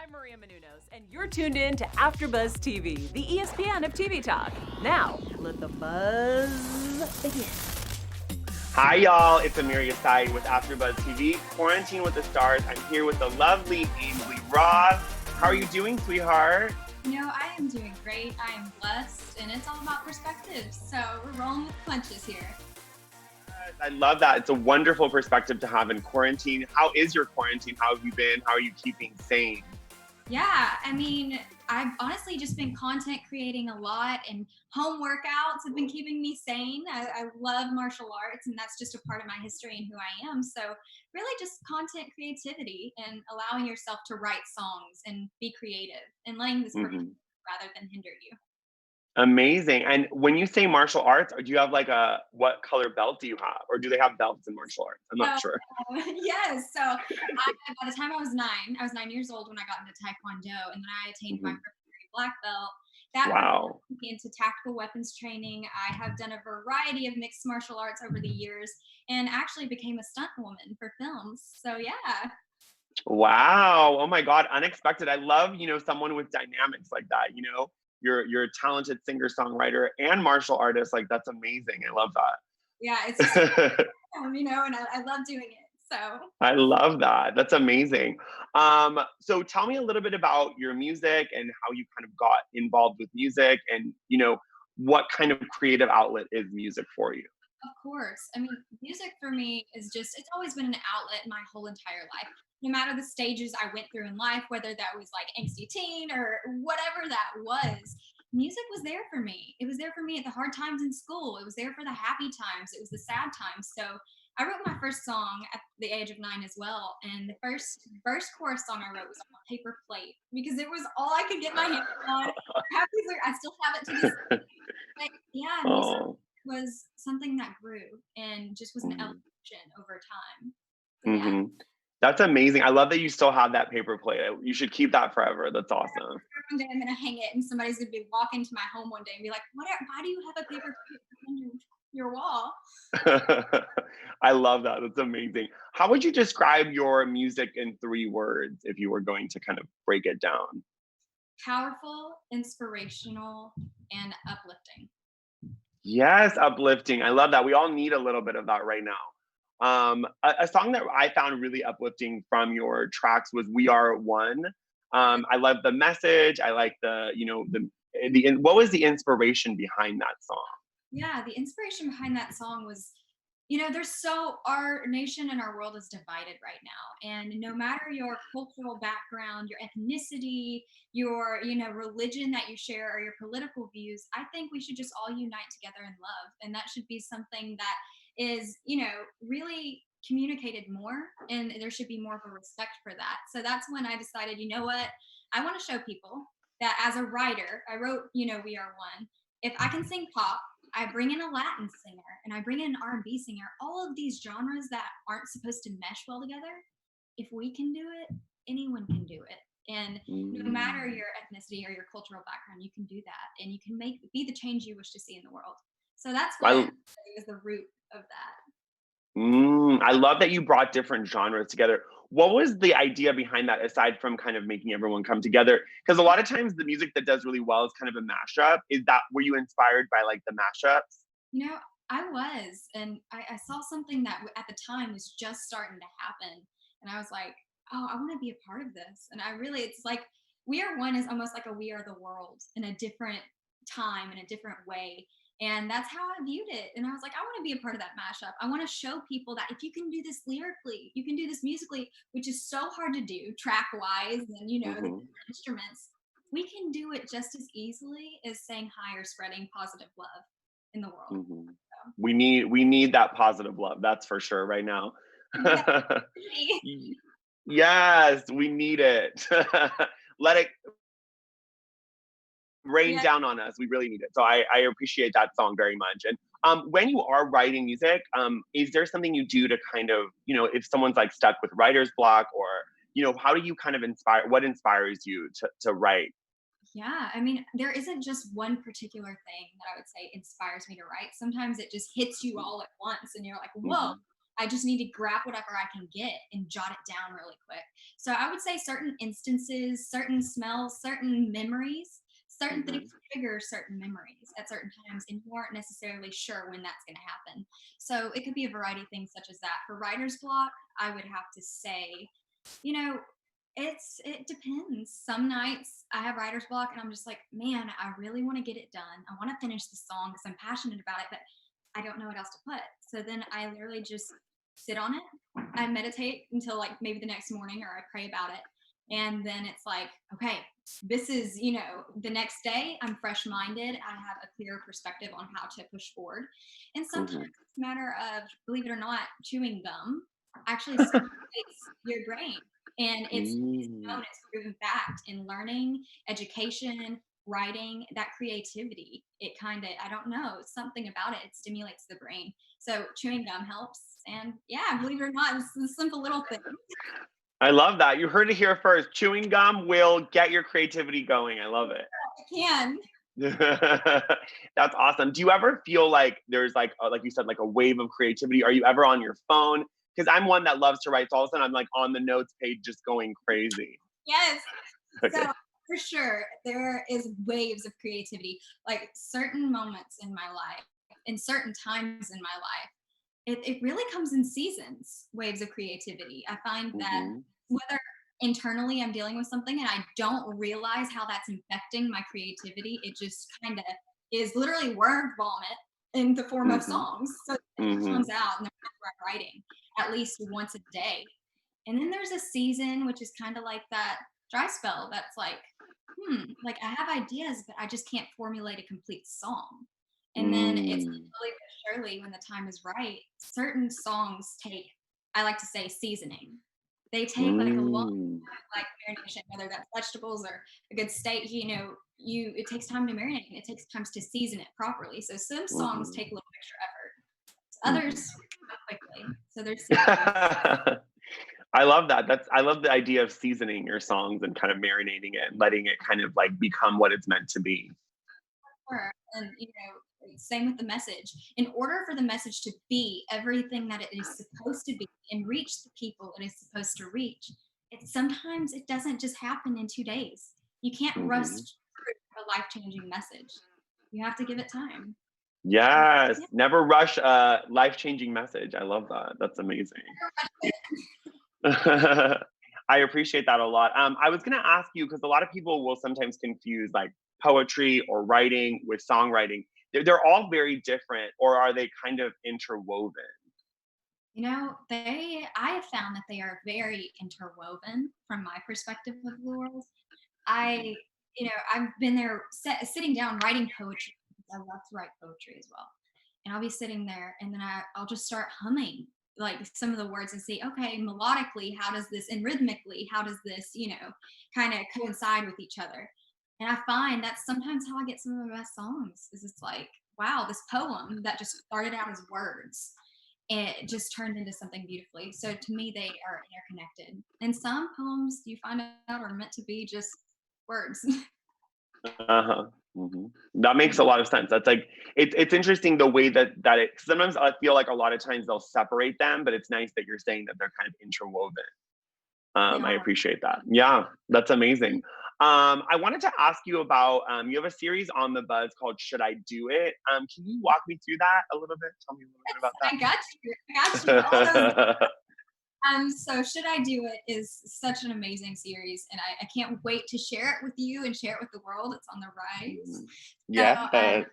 I'm Maria Menounos, and you're tuned in to AfterBuzz TV, the ESPN of TV talk. Now, let the buzz begin. Hi, y'all. It's Amelia Sai with AfterBuzz TV, Quarantine with the Stars. I'm here with the lovely Ainsley Ross. How are you doing, sweetheart? You know, I am doing great. I am blessed, and it's all about perspective. So we're rolling with punches here. I love that. It's a wonderful perspective to have in quarantine. How is your quarantine? How have you been? How are you keeping sane? Yeah, I mean, I've honestly just been content creating a lot, and home workouts have been keeping me sane. I love martial arts, and that's just a part of my history and who I am. So really just content creativity and allowing yourself to write songs and be creative and letting this rather than hinder you. Amazing. And when you say martial arts, do you have like what color belt do you have? Or do they have belts in martial arts? I'm not sure. Yes. So by the time I was 9 years old when I got into Taekwondo, and then I attained my first degree black belt. That Wow. took me into tactical weapons training. I have done a variety of mixed martial arts over the years and actually became a stunt woman for films. So yeah. Wow. Oh my God. Unexpected. I love, someone with dynamics like that, You're a talented singer-songwriter and martial artist. Like, that's amazing. I love Yeah, it's just, that. and I love doing it. So I love that. That's amazing. So tell me a little bit about your music and how you kind of got involved with music and, what kind of creative outlet is music for you? of course. I mean, music for me is it's always been an outlet my whole entire life. No matter the stages I went through in life, whether that was like angsty teen or whatever that was, music was there for me. It was there for me at the hard times in school. It was there for the happy times. It was the sad times. So I wrote my first song at the age of 9 as well. And the first chorus song I wrote was on a paper plate because it was all I could get my hands on. I still have it to this day. But yeah, music Oh. was something that grew and just was an evolution over time. So yeah. hmm That's amazing. I love that you still have that paper plate. You should keep that forever. That's awesome. One day I'm gonna hang it, and somebody's gonna be walking to my home one day and be like, Why do you have a paper plate on your wall?" I love that. That's amazing. How would you describe your music in 3 words if you were going to kind of break it down? Powerful, inspirational, and uplifting. Yes, uplifting. I love that. We all need a little bit of that right now. A song that I found really uplifting from your tracks was "We Are One." I love the message. I like what was the inspiration behind that song? Yeah, the inspiration behind that song was, our nation and our world is divided right now. And no matter your cultural background, your ethnicity, your, religion that you share or your political views, I think we should just all unite together in love. And that should be something that is, really communicated more. And there should be more of a respect for that. So that's when I decided, you know what? I want to show people that as a writer, I wrote, We Are One. If I can sing pop, I bring in a Latin singer and I bring in an R&B singer, all of these genres that aren't supposed to mesh well together. If we can do it, anyone can do it. And no matter your ethnicity or your cultural background, you can do that and you can be the change you wish to see in the world. So that's what I is the root of that. I love that you brought different genres together. What was the idea behind that, aside from kind of making everyone come together? Because a lot of times the music that does really well is kind of a mashup. Were you inspired by like the mashups? You know, I was, and I saw something that at the time was just starting to happen. And I was like, oh, I want to be a part of this. And it's like We Are One is almost like a We Are the World in a different time, in a different way. And that's how I viewed it. And I was like, I want to be a part of that mashup. I want to show people that if you can do this lyrically, you can do this musically, which is so hard to do track wise and, the hmm instruments. We can do it just as easily as saying hi or spreading positive love in the world. hmm So, We need that positive love. That's for sure right now. yeah. Y- yes, we need it. Let it rain Yeah. down on us. We really need it. So I appreciate that song very much. And when you are writing music, is there something you do to kind of, if someone's like stuck with writer's block or, how do you kind of what inspires you to write? Yeah, I mean, there isn't just one particular thing that I would say inspires me to write. Sometimes it just hits you all at once and you're like, whoa. hmm I just need to grab whatever I can get and jot it down really quick. So I would say certain instances, certain smells, certain memories, certain things trigger certain memories at certain times, and you aren't necessarily sure when that's going to happen. So it could be a variety of things such as that. For writer's block, I would have to say, you know, it depends. Some nights I have writer's block and I'm just like, man, I really want to get it done. I want to finish the song because I'm passionate about it, but I don't know what else to put. So then I literally just sit on it. I meditate until like maybe the next morning, or I pray about it. And then it's like, okay, this is, the next day I'm fresh minded. I have a clear perspective on how to push forward. And sometimes it's a matter of, believe it or not, chewing gum actually stimulates your brain. And it's known as proven fact in learning, education, writing, that creativity. It kind of, I don't know, something about it. It stimulates the brain. So chewing gum helps. And yeah, believe it or not, it's a simple little thing. I love that. You heard it here first. Chewing gum will get your creativity going. I love it. It can. That's awesome. Do you ever feel like there's like you said, like a wave of creativity? Are you ever on your phone? Because I'm one that loves to write. So all of a sudden I'm like on the notes page just going crazy. Yes. Okay. So for sure, there is waves of creativity, like certain moments in my life, in certain times in my life. It really comes in seasons, waves of creativity. I find that whether internally I'm dealing with something and I don't realize how that's infecting my creativity, it just kind of is literally word vomit in the form of songs. So it comes out and I'm writing at least once a day. And then there's a season, which is kind of like that dry spell that's like, like I have ideas, but I just can't formulate a complete song. And then it's slowly but surely, when the time is right, certain songs take, I like to say, seasoning. They take like a long time, like marination, whether that's vegetables or a good steak, it takes time to marinate and it takes time to season it properly. So some songs take a little extra effort. Others come quickly. So there's I love that. I love the idea of seasoning your songs and kind of marinating it and letting it kind of like become what it's meant to be. And same with the message. In order for the message to be everything that it is supposed to be and reach the people it is supposed to reach, sometimes it doesn't just happen in 2 days. You can't rush through a life-changing message. You have to give it time. Yes, never rush a life-changing message. I love that. That's amazing. I appreciate that a lot. I was going to ask you, because a lot of people will sometimes confuse like poetry or writing with songwriting. They're all very different, or are they kind of interwoven? I have found that they are very interwoven from my perspective of the world. I've been there sitting down writing poetry. I love to write poetry as well. And I'll be sitting there and then I'll just start humming like some of the words and see, okay, melodically, how does this, and rhythmically, how does this, kind of coincide with each other? And I find that's sometimes how I get some of my best songs, is it's like, wow, this poem that just started out as words, it just turned into something beautifully. So to me, they are interconnected. And some poems you find out are meant to be just words. That makes a lot of sense. That's like, it's interesting the way that it, sometimes I feel like a lot of times they'll separate them, but it's nice that you're saying that they're kind of interwoven. I appreciate that. Yeah, that's amazing. I wanted to ask you about, you have a series on the Buzz called Should I Do It? Can you walk me through that a little bit? Tell me a little bit about that. I got you. So Should I Do It is such an amazing series, and I can't wait to share it with you and share it with the world. It's on the rise. Yeah. Should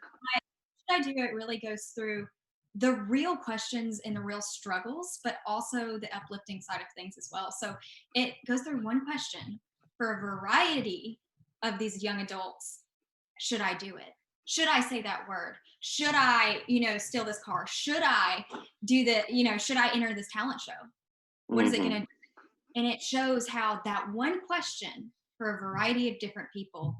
I Do It really goes through the real questions and the real struggles, but also the uplifting side of things as well. So it goes through one question for a variety of these young adults. Should I do it? Should I say that word? Should I, steal this car? Should I do should I enter this talent show? What is it going to do? And it shows how that one question for a variety of different people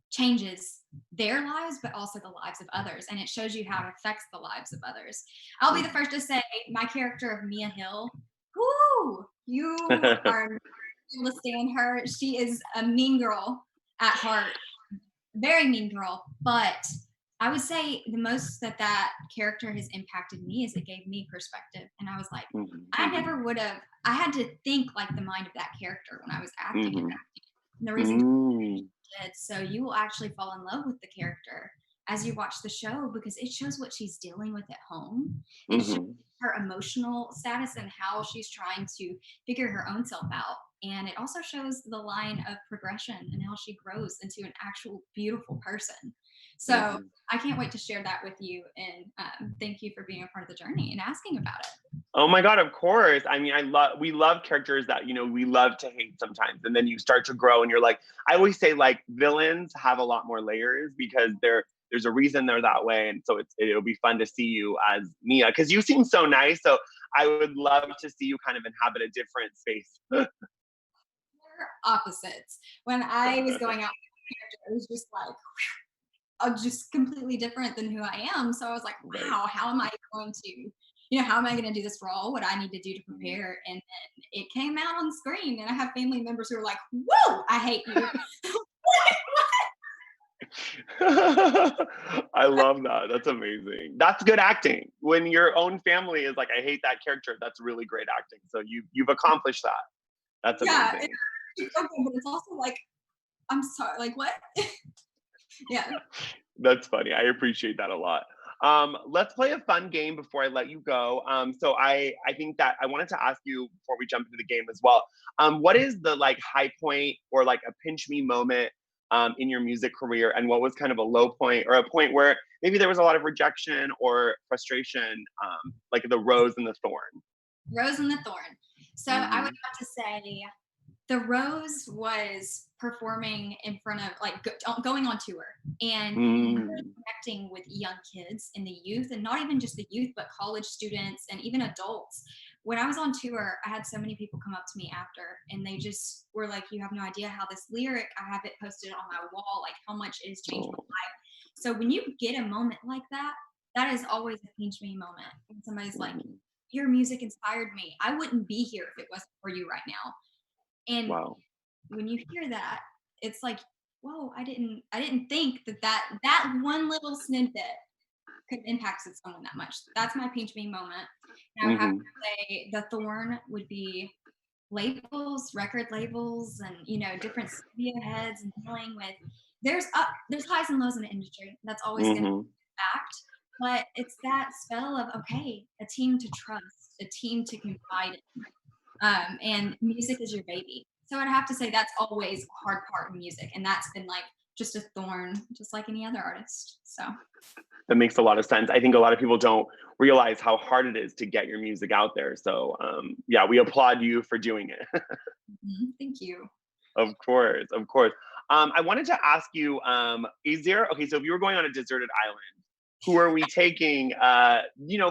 changes their lives, but also the lives of others. And it shows you how it affects the lives of others. I'll be the first to say my character of Mia Hill, whoo, you are able to stand her. She is a mean girl at heart, very mean girl, but I would say the most that character has impacted me is it gave me perspective. And I was like, Mhm. I never would have, I had to think like the mind of that character when I was acting. Mhm. And the reason Mm. did. So you will actually fall in love with the character as you watch the show because it shows what she's dealing with at home. It shows Mhm. her emotional status and how she's trying to figure her own self out. And it also shows the line of progression and how she grows into an actual beautiful person. So Mhm. I can't wait to share that with you. And thank you for being a part of the journey and asking about it. Oh my God, of course. I mean, we love characters that, we love to hate sometimes. And then you start to grow and you're like, I always say like villains have a lot more layers because there's a reason they're that way. And so it'll be fun to see you as Mia because you seem so nice. So I would love to see you kind of inhabit a different space. We're opposites. When I was going out with the character, it was just like, just completely different than who I am. So I was like, Right. wow, how am I going to, how am I going to do this role? What I need to do to prepare? And then it came out on screen, and I have family members who are like, whoa, I hate you. I love that. That's amazing. That's good acting. When your own family is like, I hate that character, that's really great acting. So you've accomplished that. That's Yeah, amazing. it's okay, but it's also like, I'm sorry, like what? Yeah. That's funny. I appreciate that a lot. Let's play a fun game before I let you go. So I think that I wanted to ask you before we jump into the game as well. What is the like high point or like a pinch me moment in your music career, and what was kind of a low point or a point where maybe there was a lot of rejection or frustration, like the rose and the thorn? Rose and the Thorn. So I would Hmm. have to say the Rose was performing in front of like going on tour and Mm. connecting with young kids and the youth, and not even just the youth, but college students and even adults. When I was on tour, I had so many people come up to me after, and they just were like, "You have no idea how this lyric, I have it posted on my wall, like how much it has changed my Oh. life." So when you get a moment like that, that is always a pinch me moment. When somebody's like, Mhm. "Your music inspired me. I wouldn't be here if it wasn't for you right now." And Wow. when you hear that, it's like, whoa, I didn't think that one little snippet could impact someone that much. That's my pinch me moment. And I would have to Hmm. say the thorn would be labels, record labels, and different studio heads and dealing with there's highs and lows in the industry. That's always gonna Hmm. be a fact. But it's that spell of okay, a team to trust, a team to confide in. And music is your baby. So I'd have to say that's always a hard part in music, and that's been like just a thorn, just like any other artist. So That makes a lot of sense. I think a lot of people don't realize how hard it is to get your music out there. So yeah, we applaud you for doing it. thank you. Of course, of course. I wanted to ask you, is there okay? So if you were going on a deserted island, who are we taking?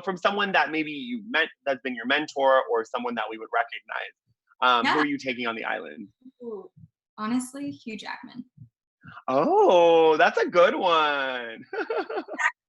From someone that maybe you met that's been your mentor, or someone that we would recognize. Who Yeah. are you taking on the island? Ooh. Honestly, Hugh Jackman. Oh, that's a good one.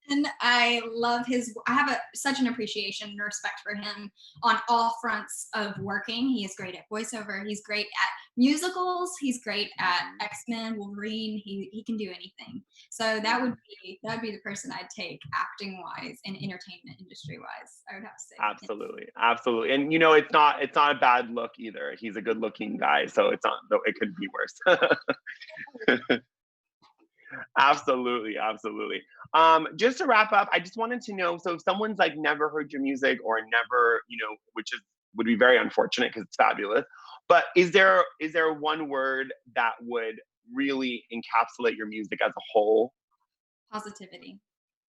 And I love I have such an appreciation and respect for him on all fronts of working. He is great at voiceover. He's great at musicals. He's great at X-Men, Wolverine. He can do anything. So that would be the person I'd take acting wise and entertainment industry wise. I would have to say. Absolutely, absolutely. And it's not a bad look either. He's a good looking guy, so it's not though it could be worse. Absolutely, absolutely. Just to wrap up, I just wanted to know, so if someone's like never heard your music or never, which is would be very unfortunate because it's fabulous. But is there one word that would really encapsulate your music as a whole? Positivity.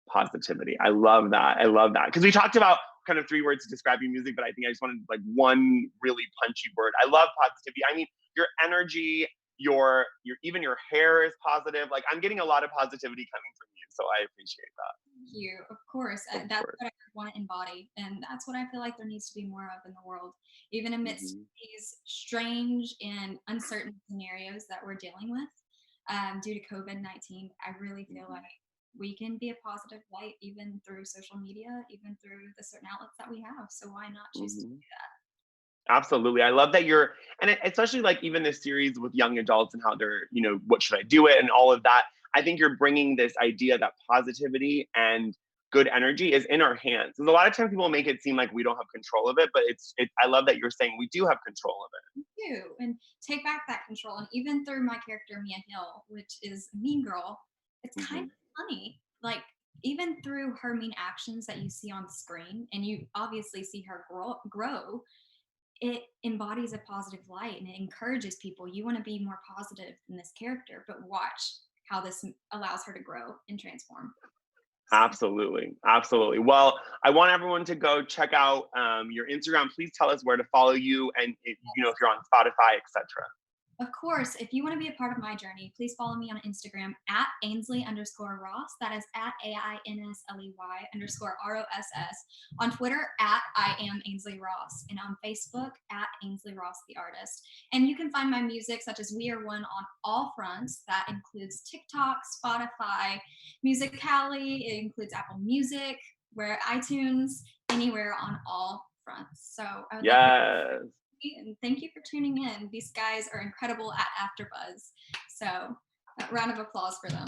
Positivity. I love that. I love that. Because we talked about kind of three words to describe your music, but I think I just wanted like one really punchy word. I love positivity. I mean, your energy, your even your hair is positive. Like I'm getting a lot of positivity coming from you. So I appreciate Thank you. Of course. that. Of That's course. what I want to embody. And that's what I feel like there needs to be more of in the world. Even amidst Mhm. these strange and uncertain scenarios that we're dealing with due to COVID-19, I really feel Mhm. like we can be a positive light even through social media, even through the certain outlets that we have. So why not choose to Mhm. do that? Absolutely. I love that especially like even this series with young adults and how they're, what should I do it and all of that. I think you're bringing this idea that positivity and good energy is in our hands. Because a lot of times people make it seem like we don't have control of it, but I love that you're saying we do have control of it. We do, and take back that control. And even through my character Mia Hill, which is a mean girl, it's kind of funny. Like even through her mean actions that you see on screen, and you obviously see her grow, it embodies a positive light and it encourages people. You want to be more positive in this character, but watch how this allows her to grow and transform. Absolutely. Absolutely. Well, I want everyone to go check out your Instagram. Please tell us where to follow you and if you're on Spotify, etc. Of course, if you want to be a part of my journey, please follow me on Instagram at Ainsley_Ross. That is at AINSLEY_ROSS. On Twitter at I am Ainsley Ross. And on Facebook at Ainsley Ross the Artist. And you can find my music such as We Are One on all fronts. That includes TikTok, Spotify, Musical.ly. It includes Apple Music, where iTunes, anywhere on all fronts. So I would like and thank you for tuning in. These guys are incredible at AfterBuzz. So a round of applause for them.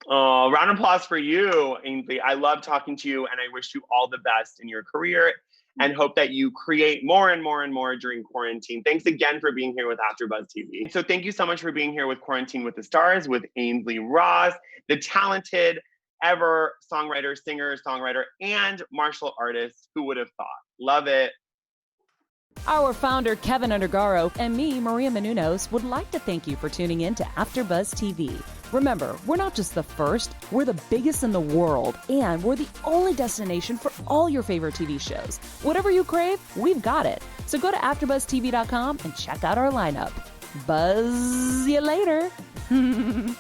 Oh, round of applause for you, Ainsley. I love talking to you and I wish you all the best in your career and hope that you create more and more and more during quarantine. Thanks again for being here with AfterBuzz TV. So thank you so much for being here with Quarantine with the Stars with Ainsley Ross, the talented ever songwriter, singer, songwriter, and martial artist. Who would have thought? Love it. Our founder, Kevin Undergaro, and me, Maria Menounos, would like to thank you for tuning in to AfterBuzz TV. Remember, we're not just the first, we're the biggest in the world, and we're the only destination for all your favorite TV shows. Whatever you crave, we've got it. So go to AfterBuzzTV.com and check out our lineup. Buzz you later. The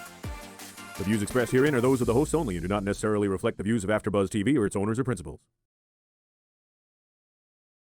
views expressed herein are those of the hosts only and do not necessarily reflect the views of AfterBuzz TV or its owners or principals.